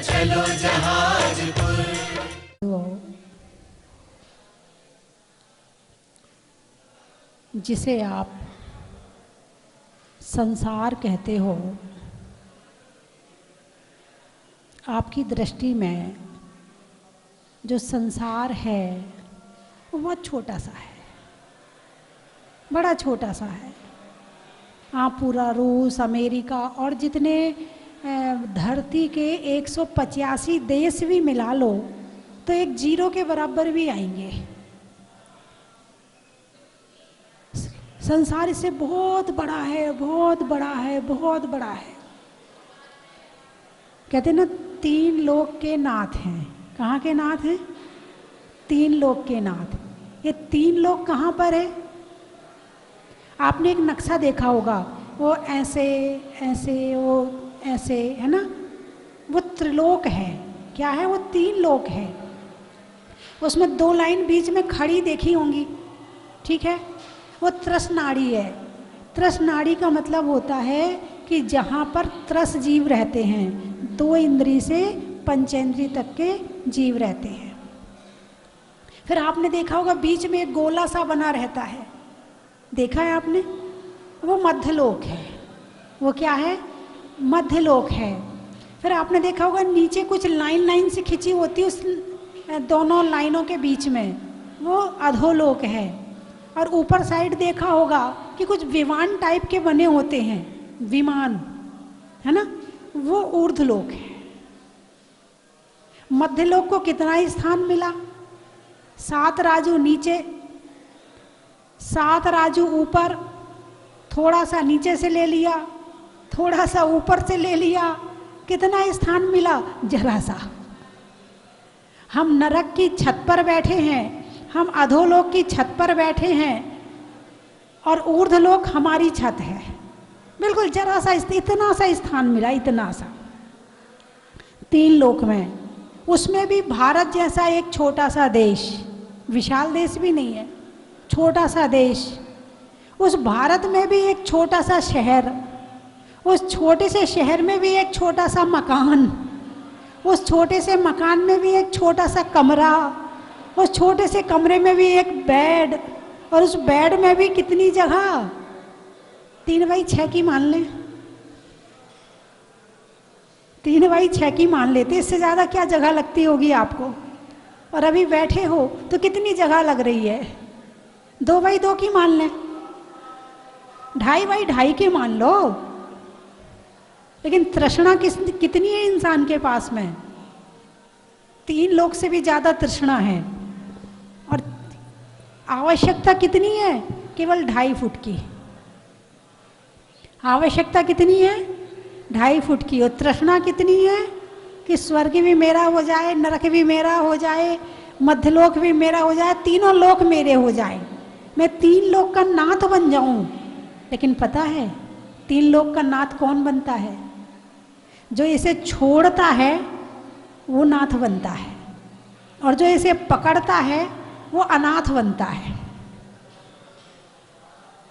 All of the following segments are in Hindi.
चलो जहाजपुर। जिसे आप संसार कहते हो, आपकी दृष्टि में जो संसार है वो बहुत छोटा सा है, बड़ा छोटा सा है। आप पूरा रूस, अमेरिका और जितने धरती के 185 देश भी मिला लो तो एक जीरो के बराबर भी आएंगे। संसार इससे बहुत बड़ा है, बहुत बड़ा है, बहुत बड़ा है। कहते ना, 3 लोक के नाथ हैं। कहाँ के नाथ हैं? 3 लोक के नाथ। ये 3 लोक कहाँ पर है? आपने एक नक्शा देखा होगा, वो ऐसे ऐसे, वो ऐसे, है ना? वो त्रिलोक है। क्या है? वो 3 लोक है। उसमें 2 लाइन बीच में खड़ी देखी होंगी, ठीक है? वो त्रसनाड़ी है। त्रसनाड़ी का मतलब होता है कि जहाँ पर त्रस जीव रहते हैं, 2 इंद्री से पंचेंद्री तक के जीव रहते हैं। फिर आपने देखा होगा बीच में एक गोला सा बना रहता है, देखा है आपने? वो मध्यलोक है। वो क्या है? मध्यलोक है। फिर आपने देखा होगा नीचे कुछ लाइन लाइन से खिंची होती है, उस दोनों लाइनों के बीच में, वो अधोलोक है। और ऊपर साइड देखा होगा कि कुछ विमान टाइप के बने होते हैं, विमान, है ना? वो ऊर्ध्वलोक है। मध्यलोक को कितना ही स्थान मिला? 7 राजू नीचे, 7 राजू ऊपर, थोड़ा सा नीचे से ले लिया, थोड़ा सा ऊपर से ले लिया। कितना स्थान मिला? जरा सा। हम नरक की छत पर बैठे हैं, हम अधोलोक की छत पर बैठे हैं, और ऊर्ध्वलोक हमारी छत है। बिल्कुल जरा सा, इतना सा स्थान मिला, इतना सा। 3 लोक में, उसमें भी भारत जैसा एक छोटा सा देश, विशाल देश भी नहीं है, छोटा सा देश। उस भारत में भी एक छोटा सा शहर, उस छोटे से शहर में भी एक छोटा सा मकान, उस छोटे से मकान में भी एक छोटा सा कमरा, उस छोटे से कमरे में भी एक बेड, और उस बेड में भी कितनी जगह? 3/6 की मान लें, 3/6 की मान लेते। इससे ज़्यादा क्या जगह लगती होगी आपको? और अभी बैठे हो तो कितनी जगह लग रही है? 2/2 की मान लें, 2.5/2 की मान लो। लेकिन तृष्णा कितनी है इंसान के पास में? 3 लोक से भी ज़्यादा तृष्णा है। और आवश्यकता कितनी है? केवल 2.5 फुट की आवश्यकता। कितनी है? 2.5 फुट की। और तृष्णा कितनी है? कि स्वर्ग भी मेरा हो जाए, नरक भी मेरा हो जाए, मध्यलोक भी मेरा हो जाए, तीनों लोक मेरे हो जाए, मैं 3 लोक का नाथ बन जाऊं। लेकिन पता है 3 लोक का नाथ कौन बनता है? जो इसे छोड़ता है वो नाथ बनता है, और जो इसे पकड़ता है वो अनाथ बनता है।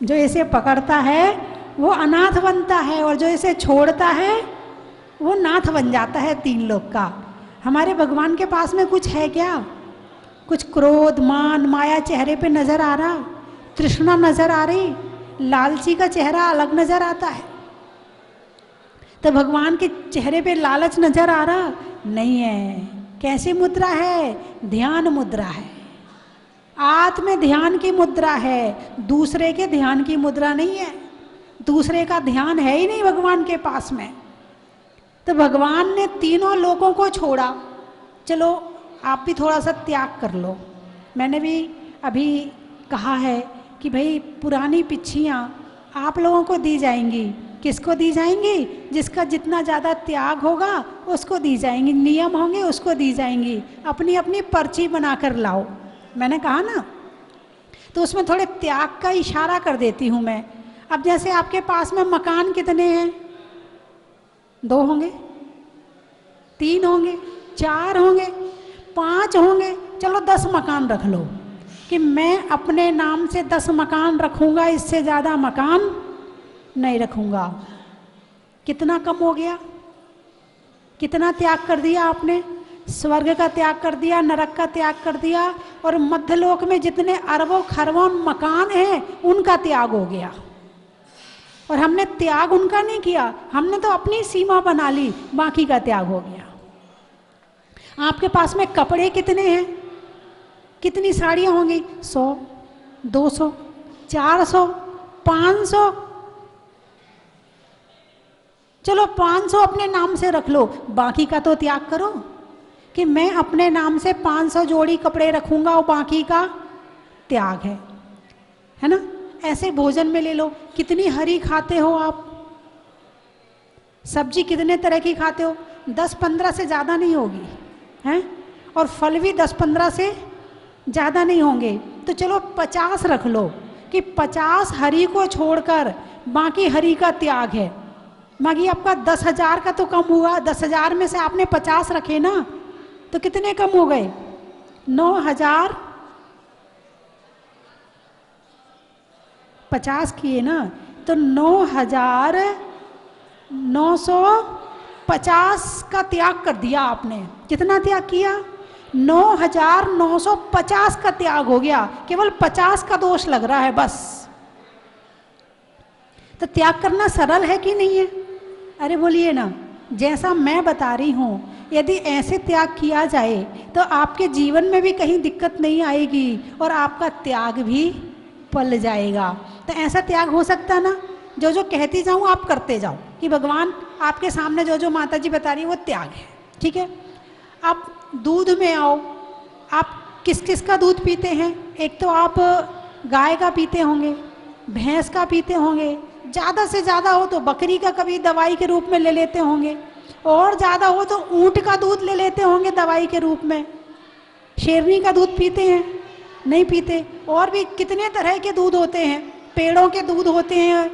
जो इसे पकड़ता है वो अनाथ बनता है, और जो इसे छोड़ता है वो नाथ बन जाता है 3 लोक का। हमारे भगवान के पास में कुछ है क्या? कुछ क्रोध, मान, माया चेहरे पे नजर आ रहा? तृष्णा नजर आ रही? लालची का चेहरा अलग नजर आता है? तो भगवान के चेहरे पे लालच नजर आ रहा? नहीं है। कैसी मुद्रा है? ध्यान मुद्रा है। आत्म ध्यान की मुद्रा है, दूसरे के ध्यान की मुद्रा नहीं है। दूसरे का ध्यान है ही नहीं भगवान के पास में। तो भगवान ने तीनों लोगों को छोड़ा। चलो आप भी थोड़ा सा त्याग कर लो। मैंने भी अभी कहा है कि भाई पुरानी पिच्छियाँ आप लोगों को दी जाएंगी। किसको दी जाएंगी? जिसका जितना ज़्यादा त्याग होगा उसको दी जाएंगी, नियम होंगे उसको दी जाएंगी। अपनी अपनी पर्ची बना कर लाओ, मैंने कहा ना। तो उसमें थोड़े त्याग का इशारा कर देती हूँ मैं। अब जैसे आपके पास में मकान कितने हैं? 2 होंगे, 3 होंगे, 4 होंगे, 5 होंगे, चलो 10 मकान रख लो कि मैं अपने नाम से 10 मकान रखूँगा, इससे ज़्यादा मकान नहीं रखूँगा। कितना कम हो गया? कितना त्याग कर दिया आपने? स्वर्ग का त्याग कर दिया, नरक का त्याग कर दिया, और मध्यलोक में जितने अरबों खरबों मकान हैं उनका त्याग हो गया। और हमने त्याग उनका नहीं किया, हमने तो अपनी सीमा बना ली, बाकी का त्याग हो गया। आपके पास में कपड़े कितने हैं? कितनी साड़ियाँ होंगी? 100, 200, 400, 500। चलो 500 अपने नाम से रख लो, बाकी का तो त्याग करो कि मैं अपने नाम से 500 जोड़ी कपड़े रखूंगा और बाकी का त्याग है ना? ऐसे भोजन में ले लो, कितनी हरी खाते हो आप? सब्जी कितने तरह की खाते हो? 10-15 से ज़्यादा नहीं होगी, हैं? और फल भी 10-15 से ज़्यादा नहीं होंगे। तो चलो 50 रख लो कि 50 हरी को छोड़कर बाकी हरी का त्याग है। बाकी आपका 10,000 का तो कम हुआ, 10,000 में से आपने 50 रखे ना, तो कितने कम हो गए? 9,000 50 किए ना, तो 9,950 का त्याग कर दिया आपने। कितना त्याग किया? 9,950 का त्याग हो गया। केवल 50 का दोष लग रहा है बस। तो त्याग करना सरल है कि नहीं है? अरे बोलिए ना। जैसा मैं बता रही हूँ, यदि ऐसे त्याग किया जाए तो आपके जीवन में भी कहीं दिक्कत नहीं आएगी और आपका त्याग भी पल जाएगा। तो ऐसा त्याग हो सकता ना, जो जो कहती जाऊँ आप करते जाओ कि भगवान आपके सामने जो जो माता जी बता रही है वो त्याग है। ठीक है, आप दूध में आओ। आप किस किस का दूध पीते हैं? एक तो आप गाय का पीते होंगे, भैंस का पीते होंगे, ज़्यादा से ज़्यादा हो तो बकरी का कभी दवाई के रूप में ले लेते होंगे, और ज़्यादा हो तो ऊँट का दूध ले लेते होंगे दवाई के रूप में। शेरनी का दूध पीते हैं? नहीं पीते। और भी कितने तरह के दूध होते हैं, पेड़ों के दूध होते हैं,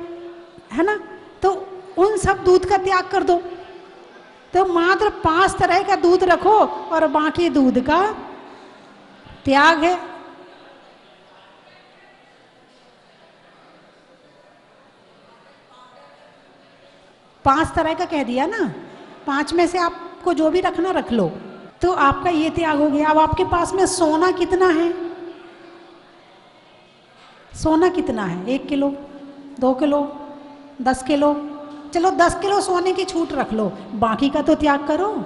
है ना? तो उन सब दूध का त्याग कर दो। तो मात्र 5 तरह का दूध रखो और बाकी दूध का त्याग है। पांच तरह का कह दिया ना, 5 में से आपको जो भी रखना रख लो। तो आपका ये त्याग हो गया। अब आपके पास में सोना कितना है? सोना कितना है? 1 किलो, 2 किलो, 10 किलो? चलो 10 किलो सोने की छूट रख लो, बाकी का तो त्याग करो।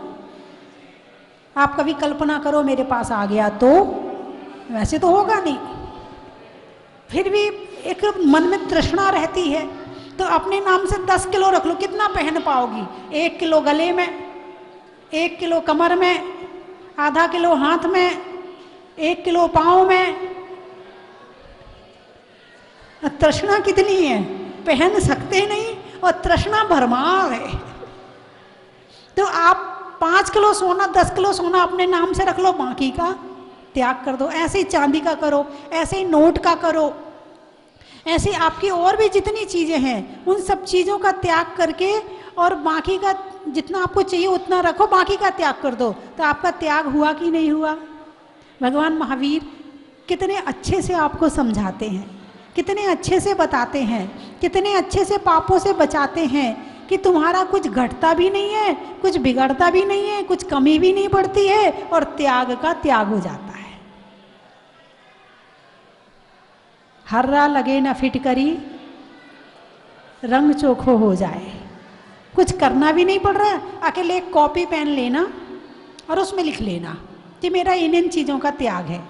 आप कभी कल्पना करो मेरे पास आ गया तो, वैसे तो होगा नहीं, फिर भी एक मन में तृष्णा रहती है, तो अपने नाम से 10 किलो रख लो। कितना पहन पाओगी? 1 किलो गले में, 1 किलो कमर में, आधा किलो हाथ में, 1 किलो पाँव में। तृष्णा कितनी है, पहन सकते नहीं और तृष्णा भरमार है। तो आप 5 किलो सोना, 10 किलो सोना अपने नाम से रख लो, बाकी का त्याग कर दो। ऐसे ही चांदी का करो, ऐसे ही नोट का करो, ऐसे आपकी और भी जितनी चीज़ें हैं उन सब चीज़ों का त्याग करके और बाकी का जितना आपको चाहिए उतना रखो, बाकी का त्याग कर दो। तो आपका त्याग हुआ कि नहीं हुआ? भगवान महावीर कितने अच्छे से आपको समझाते हैं, कितने अच्छे से बताते हैं, कितने अच्छे से पापों से बचाते हैं कि तुम्हारा कुछ घटता भी नहीं है, कुछ बिगड़ता भी नहीं है, कुछ कमी भी नहीं पड़ती है और त्याग का त्याग हो जाता है। हर्रा लगे न फिटकरी, रंग चोखो हो जाए। कुछ करना भी नहीं पड़ रहा है, अकेले एक कॉपी पेन लेना और उसमें लिख लेना कि मेरा इन चीज़ों का त्याग है।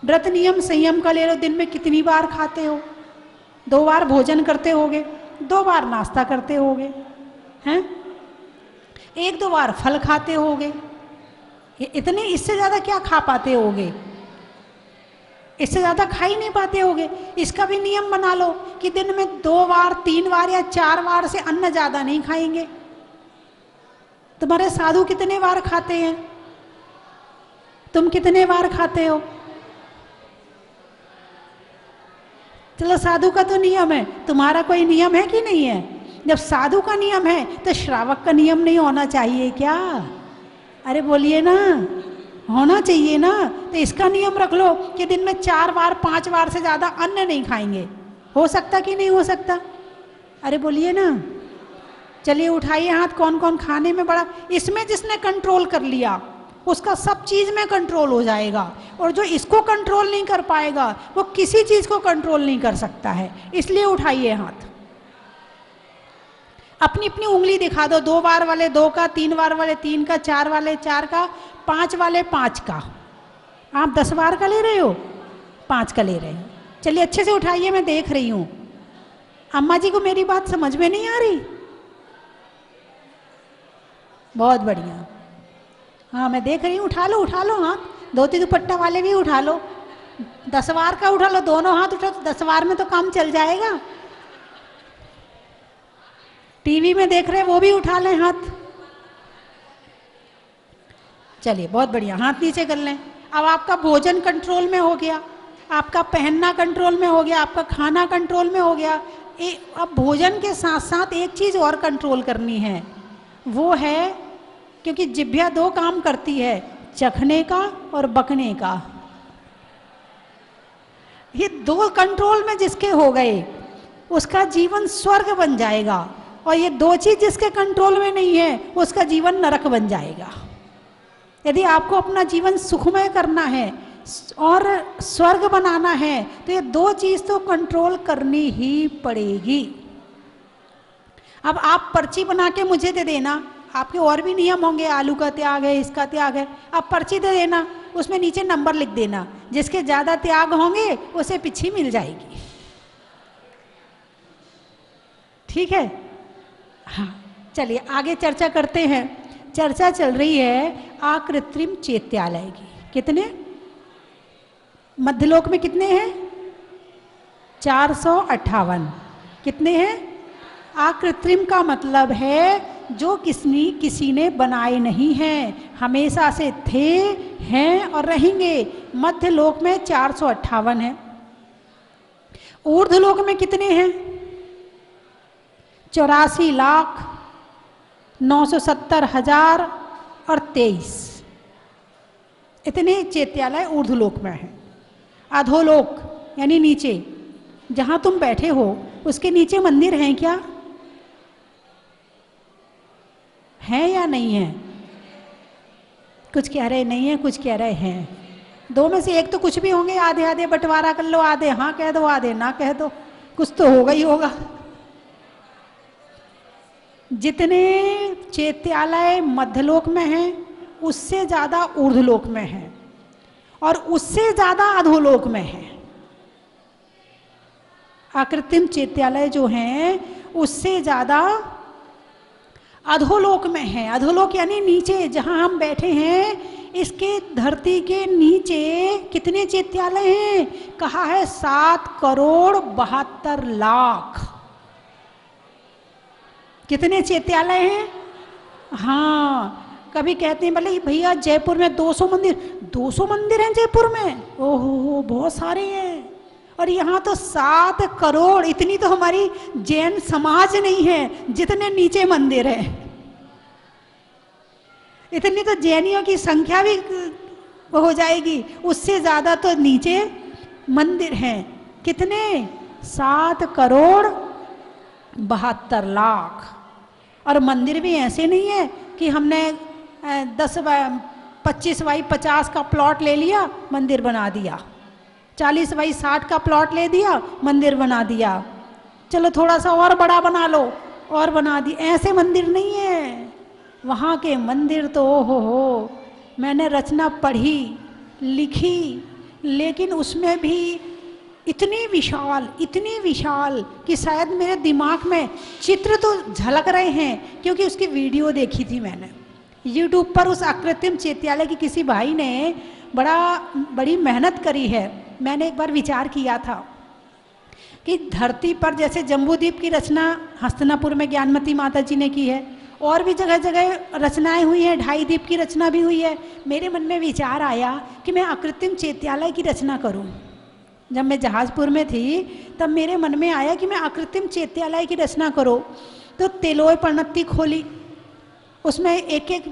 व्रत नियम संयम का ले लो, दिन में कितनी बार खाते हो? 2 बार भोजन करते होगे, 2 बार नाश्ता करते होगे, हैं? 1-2 बार फल खाते होगे। इतने, इससे ज़्यादा क्या खा पाते होगे? इससे ज़्यादा खा ही नहीं पाते होगे। इसका भी नियम बना लो कि दिन में 2 बार, 3 बार या 4 बार से अन्न ज़्यादा नहीं खाएंगे। तुम्हारे साधु कितने बार खाते हैं? तुम कितने बार खाते हो? चलो साधु का तो नियम है, तुम्हारा कोई नियम है कि नहीं है? जब साधु का नियम है तो श्रावक का नियम नहीं होना चाहिए क्या? अरे बोलिए ना, होना चाहिए ना। तो इसका नियम रख लो कि दिन में 4 बार 5 बार से ज़्यादा अन्न नहीं खाएंगे। हो सकता कि नहीं हो सकता? अरे बोलिए ना। चलिए उठाइए हाथ, कौन कौन खाने में बड़ा, इसमें जिसने कंट्रोल कर लिया उसका सब चीज में कंट्रोल हो जाएगा, और जो इसको कंट्रोल नहीं कर पाएगा वो किसी चीज को कंट्रोल नहीं कर सकता है। इसलिए उठाइए हाथ, अपनी अपनी उंगली दिखा दो, 2 बार वाले 2 का, 3 बार वाले 3 का, 4 वाले 4 का, 5 वाले 5 का। आप 10 बार का ले रहे हो, 5 का ले रहे हो। चलिए अच्छे से उठाइए, मैं देख रही हूं। अम्मा जी को मेरी बात समझ में नहीं आ रही? बहुत बढ़िया, हाँ मैं देख रही हूँ। उठा लो हाथ, धोती दुपट्टा वाले भी उठा लो, 10 बार का उठा लो, दोनों हाथ उठा, 10 बार में तो काम चल जाएगा। टीवी में देख रहे वो भी उठा लें हाथ। चलिए बहुत बढ़िया, हाथ नीचे कर लें। अब आपका भोजन कंट्रोल में हो गया, आपका पहनना कंट्रोल में हो गया, आपका खाना कंट्रोल में हो गया। अब भोजन के साथ साथ एक चीज और कंट्रोल करनी है, वो है, क्योंकि जिह्वा 2 काम करती है, चखने का और बकने का। ये 2 कंट्रोल में जिसके हो गए उसका जीवन स्वर्ग बन जाएगा, और ये 2 चीज जिसके कंट्रोल में नहीं है उसका जीवन नरक बन जाएगा। यदि आपको अपना जीवन सुखमय करना है और स्वर्ग बनाना है तो ये 2 चीज तो कंट्रोल करनी ही पड़ेगी। अब आप पर्ची बना के मुझे दे देना, आपके और भी नियम होंगे, आलू का त्याग है, इसका त्याग है, आप पर्ची दे देना, उसमें नीचे नंबर लिख देना, जिसके ज्यादा त्याग होंगे उसे पिछी मिल जाएगी। ठीक है, हाँ चलिए आगे चर्चा करते हैं। चर्चा चल रही है आकृत्रिम चैत्यालय की। कितने मध्यलोक में कितने हैं? 458। कितने हैं? आकृत्रिम का मतलब है जो किसी ने बनाए नहीं हैं, हमेशा से थे, हैं और रहेंगे। मध्यलोक में 458 है। ऊर्ध्वलोक में कितने हैं? 84,970,023। इतने चैत्यालय ऊर्ध्वलोक में हैं। अधोलोक यानी नीचे, जहां तुम बैठे हो उसके नीचे मंदिर हैं क्या? है या नहीं है? कुछ कह रहे नहीं है, कुछ कह रहे हैं। 2 में से एक तो कुछ भी होंगे, आधे आधे बंटवारा कर लो, आधे हाँ कह दो, आधे ना कह दो, कुछ तो होगा ही होगा। जितने चैत्यालय मध्यलोक में हैं उससे ज्यादा ऊर्ध्वलोक में हैं, और उससे ज्यादा अधोलोक में हैं। आकृत्रिम चैत्यालय जो हैं उससे ज्यादा अधोलोक में है। अधोलोक यानी नीचे, जहां हम बैठे हैं इसके धरती के नीचे कितने चैत्यालय हैं? कहा है 7,72,00,000। कितने चैत्यालय हैं? हाँ, कभी कहते हैं बोले भैया जयपुर में 200 मंदिर। 200 मंदिर हैं जयपुर में? ओहो बहुत सारे हैं। और यहाँ तो 7 करोड़, इतनी तो हमारी जैन समाज नहीं है जितने नीचे मंदिर है। इतनी तो जैनियों की संख्या भी हो जाएगी, उससे ज्यादा तो नीचे मंदिर हैं। कितने? 7,72,00,000। और मंदिर भी ऐसे नहीं है कि हमने 25 बाई 50 का प्लॉट ले लिया मंदिर बना दिया, 40 बाई 60 का प्लॉट ले दिया मंदिर बना दिया, चलो थोड़ा सा और बड़ा बना लो और बना दी। ऐसे मंदिर नहीं है। वहाँ के मंदिर तो हो, मैंने रचना पढ़ी लिखी, लेकिन उसमें भी इतनी विशाल कि शायद मेरे दिमाग में चित्र तो झलक रहे हैं, क्योंकि उसकी वीडियो देखी थी मैंने YouTube पर। उस आकृत्रिम चैत्यालय की किसी भाई ने बड़ी मेहनत करी है। मैंने एक बार विचार किया था कि धरती पर जैसे जम्बूद्वीप की रचना हस्तिनापुर में ज्ञानमती माता जी ने की है, और भी जगह जगह रचनाएं हुई हैं, 2.5 द्वीप की रचना भी हुई है। मेरे मन में विचार आया कि मैं आकृत्रिम चैत्यालय की रचना करूं। जब मैं जहाजपुर में थी तब मेरे मन में आया कि मैं आकृत्रिम चैत्यालय की रचना करो। तो तेलोय प्रणति खोली, उसमें एक एक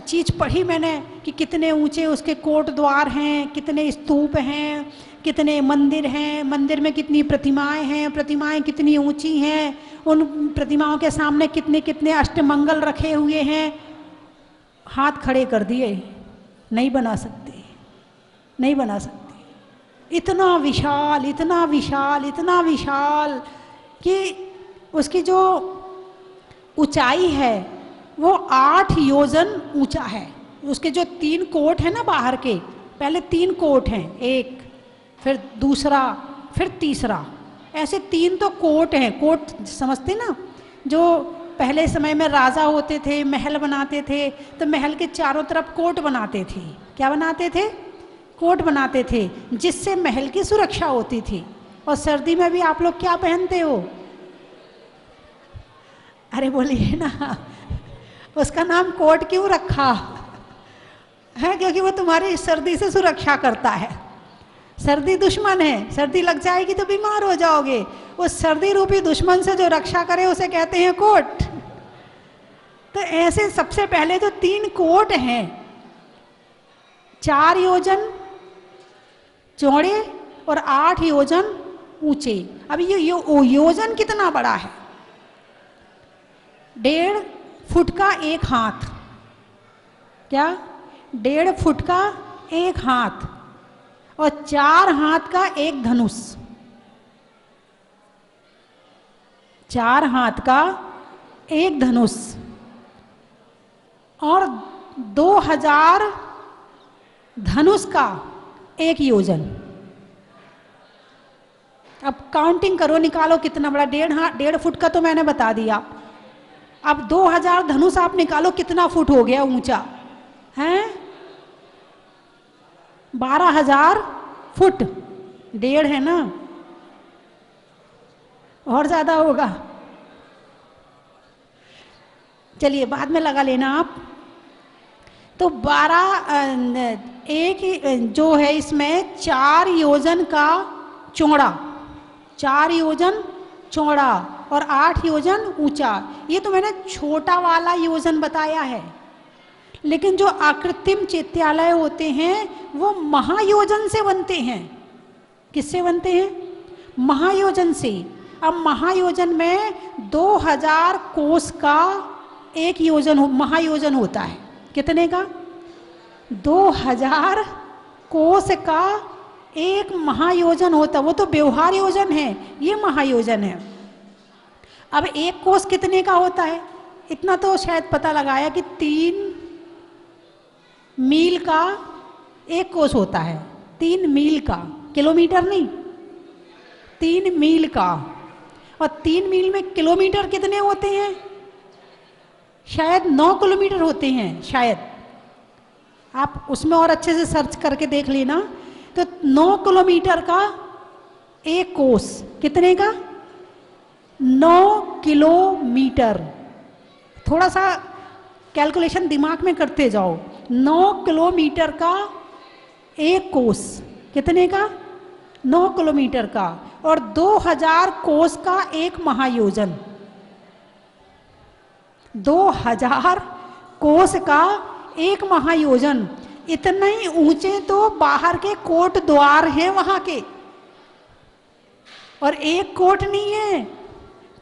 चीज़ पढ़ी मैंने कि कितने ऊंचे उसके कोट द्वार हैं, कितने स्तूप हैं, कितने मंदिर हैं, मंदिर में कितनी प्रतिमाएं हैं, प्रतिमाएं कितनी ऊंची हैं, उन प्रतिमाओं के सामने कितने कितने अष्टमंगल रखे हुए हैं। हाथ खड़े कर दिए, नहीं बना सकते, नहीं बना सकते। इतना विशाल, इतना विशाल, इतना विशाल कि उसकी जो ऊंचाई है वो 8 योजन ऊंचा है। उसके जो 3 कोट हैं ना बाहर के, पहले 3 कोट हैं, एक फिर दूसरा फिर तीसरा, ऐसे 3 तो कोट हैं। कोट समझते ना, जो पहले समय में राजा होते थे, महल बनाते थे, तो महल के चारों तरफ कोट बनाते थे। क्या बनाते थे? कोट बनाते थे, जिससे महल की सुरक्षा होती थी। और सर्दी में भी आप लोग क्या पहनते हो? अरे बोलिए ना, उसका नाम कोट क्यों रखा है? क्योंकि वो तुम्हारी सर्दी से सुरक्षा करता है। सर्दी दुश्मन है, सर्दी लग जाएगी तो बीमार हो जाओगे। उस सर्दी रूपी दुश्मन से जो रक्षा करे उसे कहते हैं कोट। तो ऐसे सबसे पहले जो 3 कोट हैं, 4 योजन चौड़े और 8 योजन ऊंचे। अब ये योजन कितना बड़ा है? 1.5 फुट का 1 हाथ। क्या? 1.5 फुट का 1 हाथ और 4 हाथ का 1 धनुष। 4 हाथ का 1 धनुष और 2000 धनुष का 1 योजन। अब काउंटिंग करो, निकालो कितना बड़ा। 1.5 फुट का तो मैंने बता दिया। अब 2000 धनुष आप निकालो, कितना फुट हो गया ऊंचा है? 12,000 फुट। 1.5 है ना, और ज्यादा होगा। चलिए बाद में लगा लेना आप। तो 1 जो है इसमें 4 योजन का चौड़ा, 4 योजन चौड़ा और 8 योजन ऊंचा। ये तो मैंने छोटा वाला योजन बताया है, लेकिन जो आकृतिम चैत्यालय होते हैं वो महायोजन से बनते हैं। किससे बनते हैं? महायोजन से। अब महायोजन में 2000 कोस का 1 योजन महायोजन होता है। कितने का? 2000 कोस का 1 महायोजन होता। वो तो व्यवहार योजन है, ये महायोजन है। अब 1 कोस कितने का होता है? इतना तो शायद पता लगाया कि 3 मील का 1 कोस होता है। 3 मील का, किलोमीटर नहीं, 3 मील का। और 3 मील में किलोमीटर कितने होते हैं? शायद 9 किलोमीटर होते हैं, शायद। आप उसमें और अच्छे से सर्च करके देख लेना। तो 9 किलोमीटर का 1 कोस कितने का? 9 किलोमीटर। थोड़ा सा कैलकुलेशन दिमाग में करते जाओ। 9 किलोमीटर का 1 कोस कितने का? 9 किलोमीटर का। और 2000 कोस का 1 महायोजन। 2000 कोस का 1 महायोजन। इतने ही ऊंचे तो बाहर के कोट द्वार हैं वहां के। और 1 कोट नहीं है,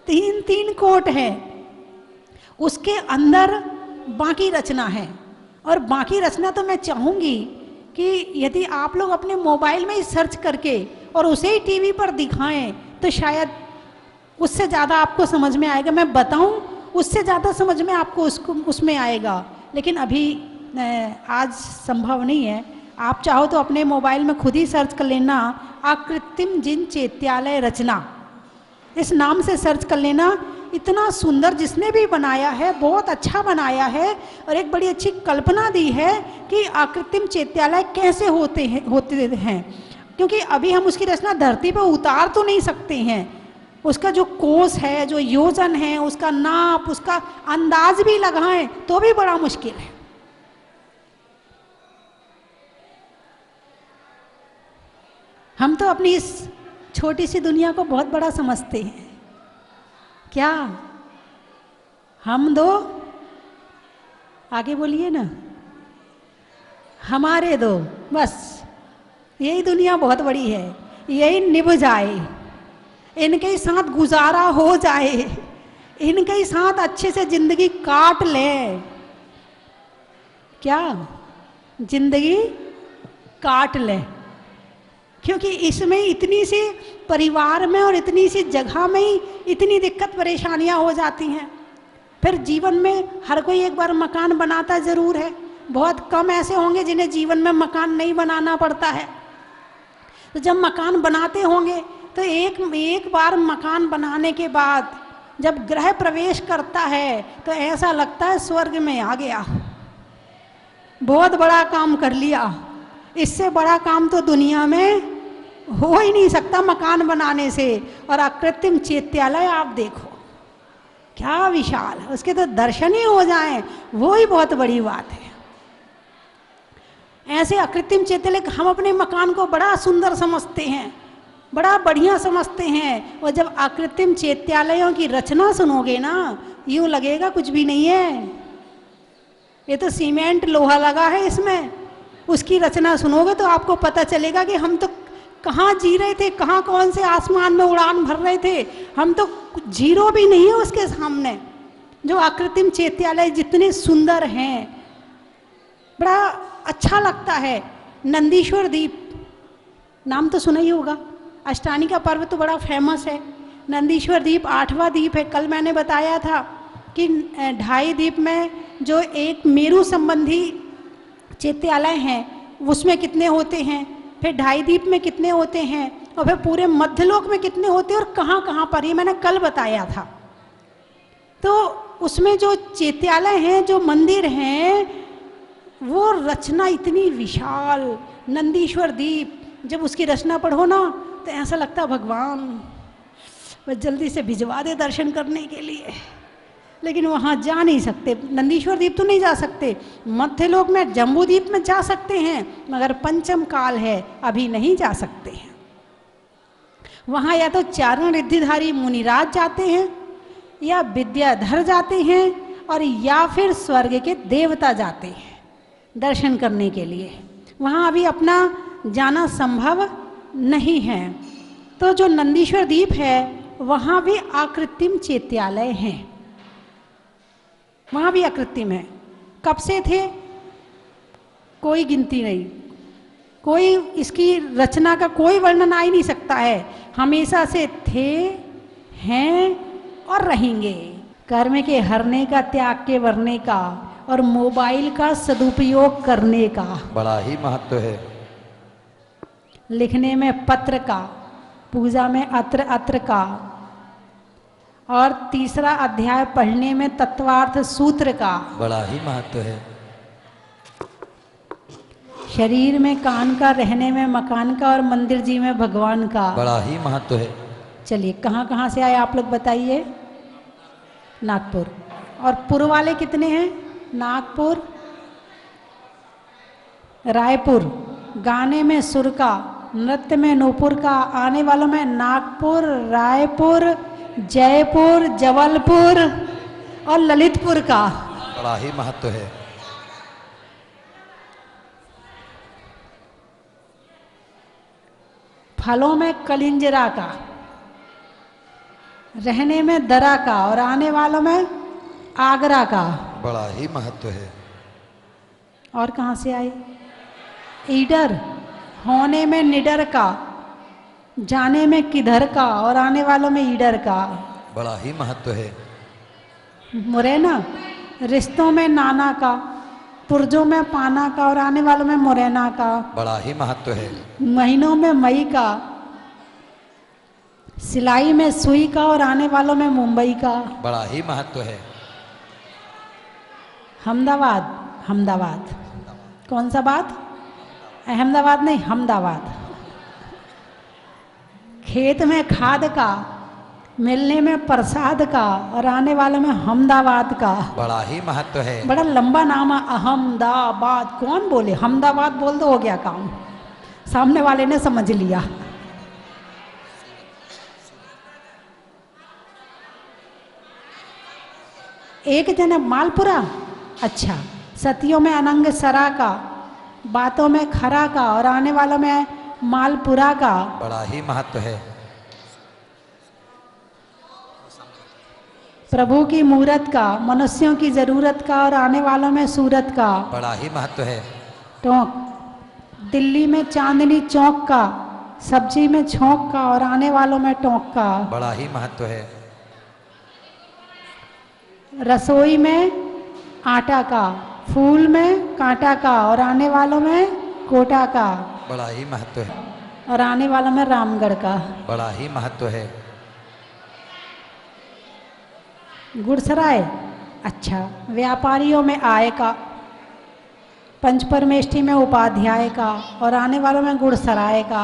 3 कोट है। उसके अंदर बाकी रचना है। और बाकी रचना तो मैं चाहूंगी कि यदि आप लोग अपने मोबाइल में ही सर्च करके और उसे ही टीवी पर दिखाएं तो शायद उससे ज़्यादा आपको समझ में आएगा। मैं बताऊं, उससे ज़्यादा समझ में आपको उसमें आएगा। लेकिन अभी आज संभव नहीं है। आप चाहो तो अपने मोबाइल में खुद ही सर्च कर लेना, आकृतिम जिन चैत्यालय रचना, इस नाम से सर्च कर लेना। इतना सुंदर जिसने भी बनाया है, बहुत अच्छा बनाया है। और एक बड़ी अच्छी कल्पना दी है कि आकृतिम चैत्यालय कैसे होते हैं। क्योंकि अभी हम उसकी रचना धरती पर उतार तो नहीं सकते हैं। उसका जो कोस है, जो योजन है, उसका नाप, उसका अंदाज भी लगाएं तो भी बड़ा मुश्किल है। हम तो अपनी इस छोटी सी दुनिया को बहुत बड़ा समझते हैं। क्या हम दो, आगे बोलिए ना, हमारे दो, बस यही दुनिया बहुत बड़ी है, यही निभ जाए, इनके साथ गुजारा हो जाए, इनके साथ अच्छे से जिंदगी काट ले। क्या जिंदगी काट ले, क्योंकि इसमें इतनी सी परिवार में और इतनी सी जगह में ही इतनी दिक्कत परेशानियां हो जाती हैं। फिर जीवन में हर कोई एक बार मकान बनाता ज़रूर है, बहुत कम ऐसे होंगे जिन्हें जीवन में मकान नहीं बनाना पड़ता है। तो जब मकान बनाते होंगे तो एक बार मकान बनाने के बाद जब गृह प्रवेश करता है तो ऐसा लगता है स्वर्ग में आ गया, बहुत बड़ा काम कर लिया। इससे बड़ा काम तो दुनिया में हो ही नहीं सकता मकान बनाने से। और अकृत्रिम चैत्यालय आप देखो क्या विशाल, उसके तो दर्शन ही हो जाएं, वो ही बहुत बड़ी बात है। ऐसे अकृत्रिम चैत्यालय हम अपने मकान को बड़ा सुंदर समझते हैं, बड़ा बढ़िया समझते हैं, और जब अकृत्रिम चैत्यालयों की रचना सुनोगे ना, यूं लगेगा कुछ भी नहीं है, ये तो सीमेंट लोहा लगा है इसमें। उसकी रचना सुनोगे तो आपको पता चलेगा कि हम तो कहाँ जी रहे थे, कहाँ कौन से आसमान में उड़ान भर रहे थे, हम तो जीरो भी नहीं है उसके सामने। जो अकृत्रिम चैत्यालय जितने सुंदर हैं, बड़ा अच्छा लगता है। नंदीश्वर द्वीप नाम तो सुना ही होगा, अष्टानी का पर्व तो बड़ा फेमस है। नंदीश्वर द्वीप 8वां द्वीप है। कल मैंने बताया था कि 2.5 द्वीप में जो एक मेरु संबंधी चैत्यालय हैं उसमें कितने होते हैं, फिर 2.5 द्वीप में कितने होते हैं, और फिर पूरे मध्यलोक में कितने होते हैं और कहाँ कहाँ पर, ये मैंने कल बताया था। तो उसमें जो चैत्यालय हैं, जो मंदिर हैं, वो रचना इतनी विशाल। नंदीश्वर द्वीप जब उसकी रचना पढ़ो ना तो ऐसा लगता है भगवान बस जल्दी से भिजवा दे दर्शन करने के लिए, लेकिन वहाँ जा नहीं सकते। नंदीश्वर द्वीप तो नहीं जा सकते, मध्यलोक में जम्बू द्वीप में जा सकते हैं, मगर पंचम काल है अभी नहीं जा सकते हैं। वहाँ या तो चारण रिद्धिधारी मुनिराज जाते हैं, या विद्याधर जाते हैं, और या फिर स्वर्ग के देवता जाते हैं दर्शन करने के लिए। वहाँ अभी अपना जाना संभव नहीं है। तो जो नंदीश्वर द्वीप है वहाँ भी अकृत्रिम चैत्यालय हैं, वहाँ भी अकृत्रिम है। कब से थे कोई गिनती नहीं, कोई इसकी रचना का कोई वर्णन आ ही नहीं सकता है। हमेशा से थे, हैं और रहेंगे। कर्म के हरने का, त्याग के वरने का, और मोबाइल का सदुपयोग करने का बड़ा ही महत्व है। लिखने में पत्र का, पूजा में अत्र अत्र का, और तीसरा अध्याय पढ़ने में तत्वार्थ सूत्र का बड़ा ही महत्व है। शरीर में कान का, रहने में मकान का, और मंदिर जी में भगवान का बड़ा ही महत्व है। चलिए कहाँ कहाँ से आए आप लोग बताइए। नागपुर। और पुर वाले कितने हैं? नागपुर, रायपुर। गाने में सुर का, नृत्य में नूपुर का, आने वालों में नागपुर, रायपुर, जयपुर, जबलपुर और ललितपुर का बड़ा ही महत्व है। फलों में कलिंजरा का, रहने में दरा का, और आने वालों में आगरा का बड़ा ही महत्व है। और कहाँ से आए? ईडर। होने में निडर का, जाने में किधर का, और आने वालों में ईडर का बड़ा ही महत्व है। मुरैना। रिश्तों में नाना का, पुर्जों में पाना का, और आने वालों में मुरैना का बड़ा ही महत्व है। महीनों में मई का, सिलाई में सुई का, और आने वालों में मुंबई का बड़ा ही महत्व है। हमदाबाद। हमदाबाद कौन सा बात? अहमदाबाद नहीं, हमदाबाद। खेत में खाद का, मिलने में प्रसाद का, और आने वाले में हमदाबाद का बड़ा ही महत्व है। बड़ा लंबा नाम है अहमदाबाद। कौन बोले? हमदाबाद बोल दो, हो गया काम, सामने वाले ने समझ लिया। एक जन है मालपुरा। अच्छा। सतियों में अनंग सरा का, बातों में खरा का, और आने वालों में मालपुरा का बड़ा ही महत्व है। प्रभु की मूरत का, मनुष्यों की जरूरत का और आने वालों में सूरत का बड़ा ही महत्व है। टोंक, दिल्ली में चांदनी चौक का, सब्जी में छौंक का और आने वालों में टोंक का, बड़ा ही महत्व है। रसोई में आटा का, फूल में कांटा का और आने वालों में कोटा का, बड़ा ही महत्व है। और आने वालों में रामगढ़ का। बड़ा ही महत्व है। गुड़सराय, अच्छा, व्यापारियों में आय का, पंचपरमेष्ठी में उपाध्याय का और आने वालों में गुड़सराय का,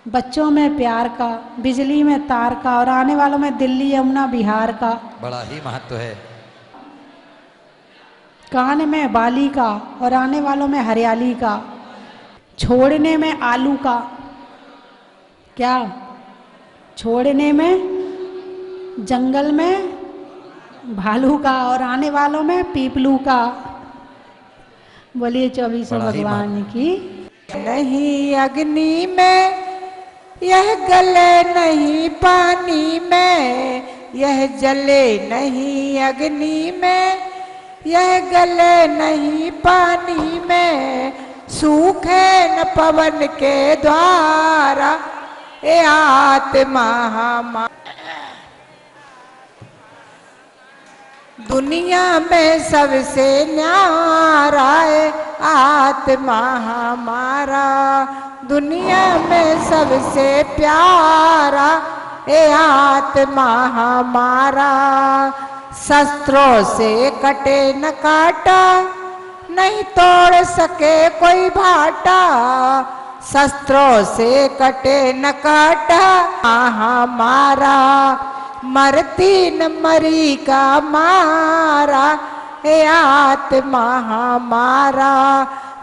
बच्चों में प्यार का, बिजली में तार का और आने वालों में दिल्ली यमुना बिहार का, बड़ा ही महत्व है। कान में बाली का और आने वालों में हरियाली का, छोड़ने में आलू का, क्या छोड़ने में जंगल में भालू का और आने वालों में पीपलू का। बोलिए 24 भगवान की। नहीं अग्नि में यह गले नहीं पानी में, यह जले नहीं अग्नि में, यह गले नहीं पानी में, सूखे न पवन के द्वारा ए आत्मा हमारा। दुनिया में सबसे न्यारा है आत्मा हमारा, दुनिया में सबसे प्यारा ए आत्मा हमारा। शस्त्रों से कटे न काटा, नहीं तोड़ सके कोई भाटा, शस्त्रों से कटे न काटा हमारा, मरती न मरी का मारा हे आत्मा हमारा।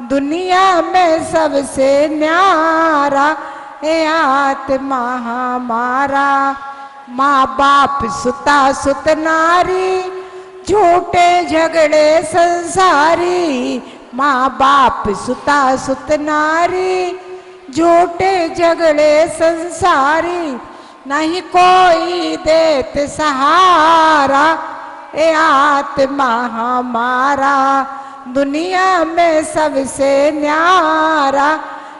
दुनिया में सबसे न्यारा हे आत्मा हमारा। माँ बाप सुता सुत नारी, झूठे झगड़े संसारी, माँ बाप सुता सुत नारी, झूठे झगड़े संसारी, नहीं कोई देत सहारा ए आत्मा हमारा। दुनिया में सबसे न्यारा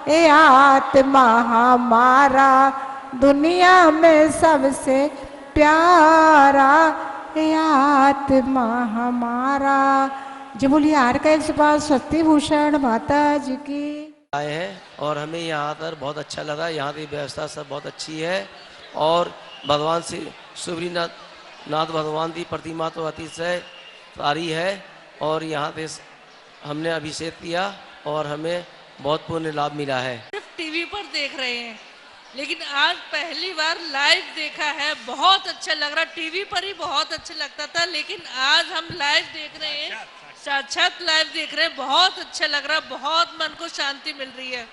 ए आत्मा हमारा, दुनिया में सबसे प्यारा ए आत्मा हमारा। जी बोलिए आर का 105 शक्ति भूषण माता जी की। आए हैं और हमें यहाँ पर बहुत अच्छा लगा। यहाँ की व्यवस्था सब बहुत अच्छी है और भगवान श्री सूर्यनाथ भगवान की प्रतिमा तो अतिशय सारी है और यहाँ पे हमने अभिषेक किया और हमें बहुत पुण्य लाभ मिला है। सिर्फ टीवी पर देख रहे हैं लेकिन आज पहली बार लाइव देखा है, बहुत अच्छा लग रहा। टीवी पर ही बहुत अच्छा लगता था लेकिन आज हम लाइव देख रहे हैं, साक्षात लाइव देख रहे हैं, बहुत अच्छा लग रहा, बहुत मन को शांति मिल रही है।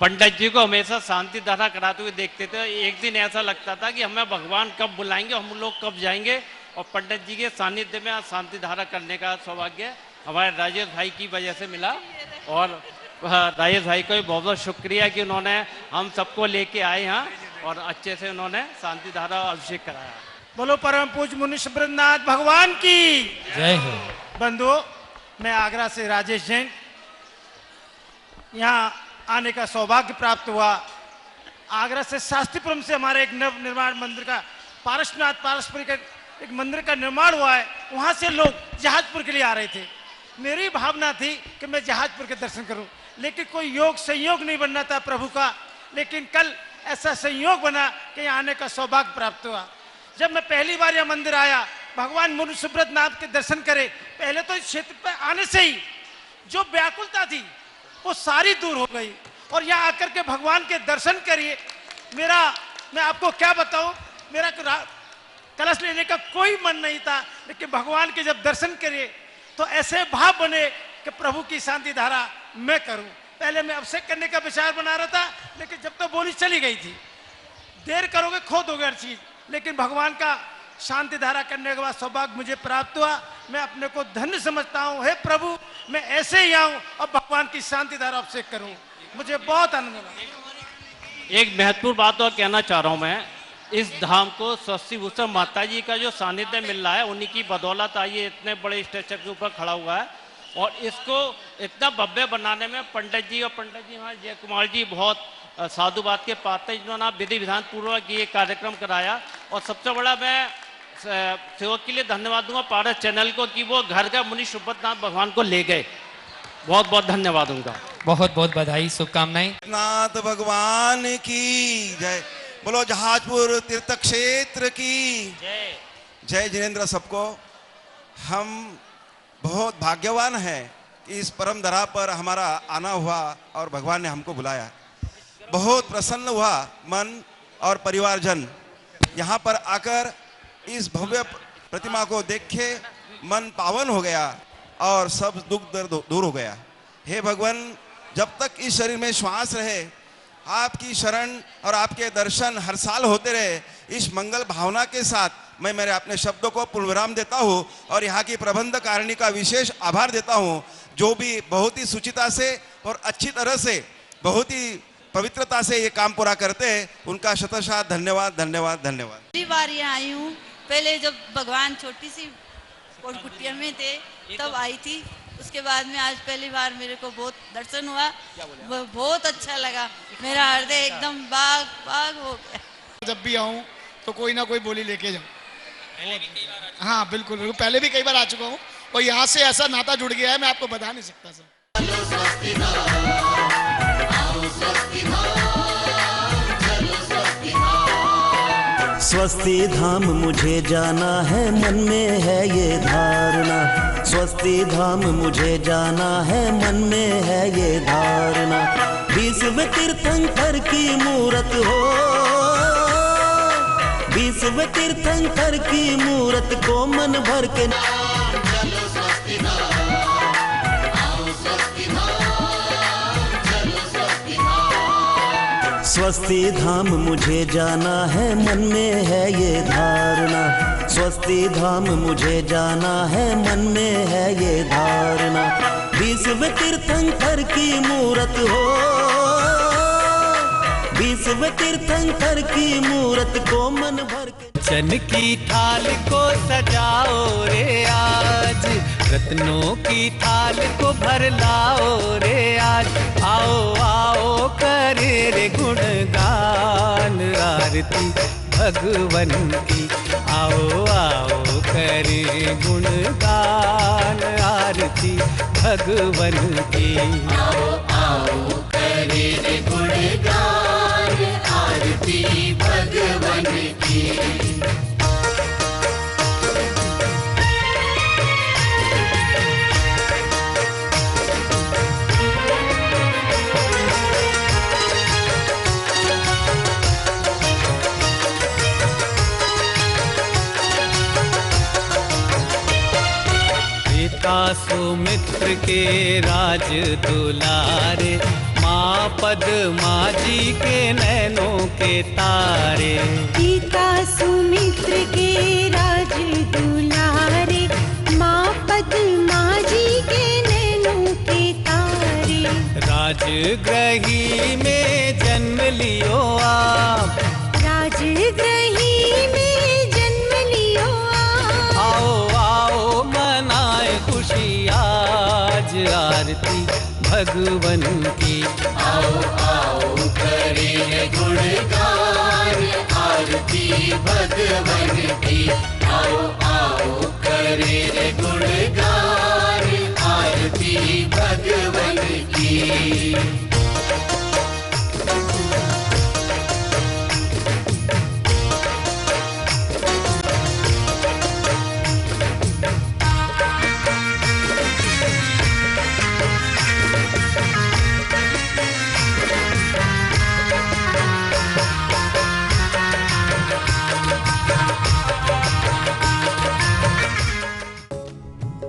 पंडित जी को हमेशा शांति धारा कराते हुए देखते थे। एक दिन ऐसा लगता था कि हमें भगवान कब बुलाएंगे, हम लोग कब जाएंगे, और पंडित जी के सानिध्य में आज शांति धारा करने का सौभाग्य हमारे राजेश भाई की वजह से मिला। और राजेश भाई को भी बहुत बहुत शुक्रिया कि उन्होंने हम सबको लेके आए यहाँ और अच्छे से उन्होंने शांति धारा अभिषेक कराया। बोलो परम पूज्य मुनि सुब्रतनाथ भगवान की जय हो। बंधुओं, मैं आगरा से राजेश जैन, यहाँ आने का सौभाग्य प्राप्त हुआ। आगरा से शास्त्रीपुरम से हमारे एक नव निर्माण मंदिर का पारस्परिक एक मंदिर का निर्माण हुआ है, वहाँ से लोग जहाजपुर के लिए आ रहे थे। मेरी भावना थी कि मैं जहाजपुर के दर्शन करूं, लेकिन कोई योग संयोग नहीं बनना था प्रभु का। लेकिन कल ऐसा संयोग बना कि यहाँ आने का सौभाग्य प्राप्त हुआ। जब मैं पहली बार यह मंदिर आया, भगवान मुनि सुब्रतनाथ के दर्शन करे, पहले तो इस क्षेत्र पर आने से ही जो व्याकुलता थी वो सारी दूर हो गई और यहाँ आकर के भगवान के दर्शन करिए। मैं आपको क्या बताऊं, मेरा कलश लेने का कोई मन नहीं था, लेकिन भगवान के जब दर्शन करिए तो ऐसे भाव बने कि प्रभु की शांति धारा मैं करूं। पहले मैं अभिषेक करने का विचार बना रहा था, लेकिन जब तो बोली चली गई थी, देर करोगे खो दोगे हर चीज। लेकिन भगवान का शांति धारा करने के बाद सौभाग्य मुझे प्राप्त हुआ। मैं अपने को धन्य समझता हूँ। हे प्रभु, मैं ऐसे ही आऊँ और भगवान की शांति धारा अभिषेक करूँ। मुझे बहुत आनंद लगा। एक महत्वपूर्ण बात और कहना चाह रहा हूँ मैं, इस धाम को स्वस्ति भूषण माता जी का जो सानिध्य मिल रहा है, उन्हीं की बदौलत आज ये इतने बड़े स्ट्रक्चर के ऊपर खड़ा हुआ है। और इसको इतना भव्य बनाने में पंडित जी हमारे जय कुमार जी बहुत साधुवाद के पात्र, जिन्होंने विधि विधान पूर्वक ये कार्यक्रम कराया। और सबसे बड़ा मैं सेवक के लिए धन्यवाद दूंगा पारस चैनल को कि वो घर का मुनि सुब्रतनाथ भगवान को ले गए। बहुत बहुत धन्यवाद उनका। बहुत बहुत बधाई, शुभकामनाएं। नाथ भगवान की जय। बोलो जहाजपुर तीर्थ क्षेत्र की जय। जय जिनेन्द्र सबको। हम बहुत भाग्यवान हैं कि इस परम धरा पर हमारा आना हुआ और भगवान ने हमको बुलाया। बहुत प्रसन्न हुआ मन और परिवारजन। यहाँ पर आकर इस भव्य प्रतिमा को देख के मन पावन हो गया और सब दुख दर्द दूर हो गया। हे भगवान, जब तक इस शरीर में श्वास रहे आपकी शरण और आपके दर्शन हर साल होते रहे, इस मंगल भावना के साथ मैं मेरे अपने शब्दों को पूर्वविराम देता हूँ और यहाँ की प्रबंध कारिणी का विशेष आभार देता हूँ, जो भी बहुत ही सुचिता से और अच्छी तरह से बहुत ही पवित्रता से ये काम पूरा करते हैं। उनका शतशः धन्यवाद धन्यवाद धन्यवाद। पहली बार यहाँ आई हूँ। पहले जब भगवान छोटी सी कुटिया में थे तब आई थी। उसके बाद में आज पहली बार मेरे को बहुत दर्शन हुआ, बहुत अच्छा लगा। मेरा हृदय एकदम बाग बाग हो गया। जब भी आऊँ तो कोई ना कोई बोली लेके जाऊँ। हाँ बिल्कुल बिल्कुल, पहले भी कई बार आ चुका हूँ और यहाँ से ऐसा नाता जुड़ गया है, मैं आपको बता नहीं सकता सर। स्वस्ति धाम मुझे जाना है, मन में है ये धारणा। स्वस्ति धाम मुझे जाना है, मन में है ये धारणा। विश्व तीर्थंकर की मूरत हो, विश्व तीर्थंकर की मूरत को मन भर के। स्वस्ति धाम मुझे जाना है, मन में है ये धारणा। स्वस्ति धाम मुझे जाना है, मन में है ये धारणा। विश्व तीर्थंकर की मूरत हो, विश्व तीर्थंकर की मूरत को मन भर के। चन की थाल को सजाओ रे आज, रत्नों की थाल को भर लाओ रे आज। आओ आओ करे रे गुणगान आरती भगवन की। आओ आओ करे गुणगान आरती भगवन की। आओ आओ करे रे गुणगान आरती भगवन की। सुमित्र के राज दुलारे, माँ पद्मा जी के नैनों के तारे। पिता सुमित्र के राज दुलारे, माँ पद्मा जी के नैनों के तारे। राजगृही में जन्म लियो आप, राजगृही में जन्म लियो आप। आओ आओ मनाए खुशी आज आरती भगवन की। आओ आओ करे गुणगान आरती भगवन की। आओ आओ करे गुणगान आरती भगवन की।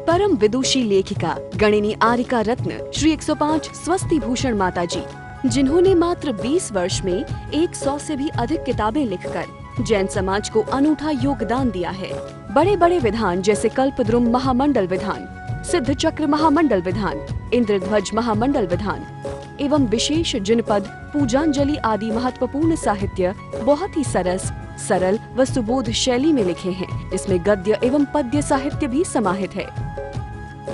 परम विदुषी लेखिका गणिनी आरिका रत्न श्री 105 स्वस्ति भूषण माता जी, जिन्होंने मात्र 20 वर्ष में 100 से भी अधिक किताबें लिखकर जैन समाज को अनूठा योगदान दिया है। बड़े बड़े विधान जैसे कल्पद्रुम महामंडल विधान, सिद्ध चक्र महामंडल विधान, इंद्रध्वज महामंडल विधान एवं विशेष जनपद, पूजांजलि आदि महत्वपूर्ण साहित्य बहुत ही सरल व सुबोध शैली में लिखे हैं, जिसमें गद्य एवं पद्य साहित्य भी समाहित है।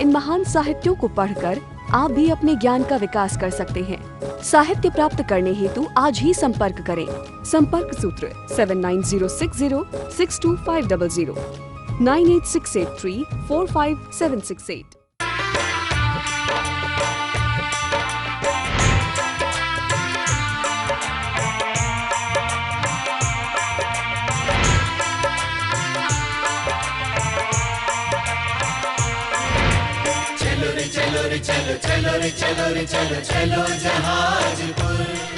इन महान साहित्यों को पढ़कर आप भी अपने ज्ञान का विकास कर सकते हैं। साहित्य प्राप्त करने हेतु आज ही संपर्क करें। संपर्क सूत्र 7906062500 9868345768। चलो रे चलो रे चलो चलो रे चलो रे चलो चलो जहाजपुर।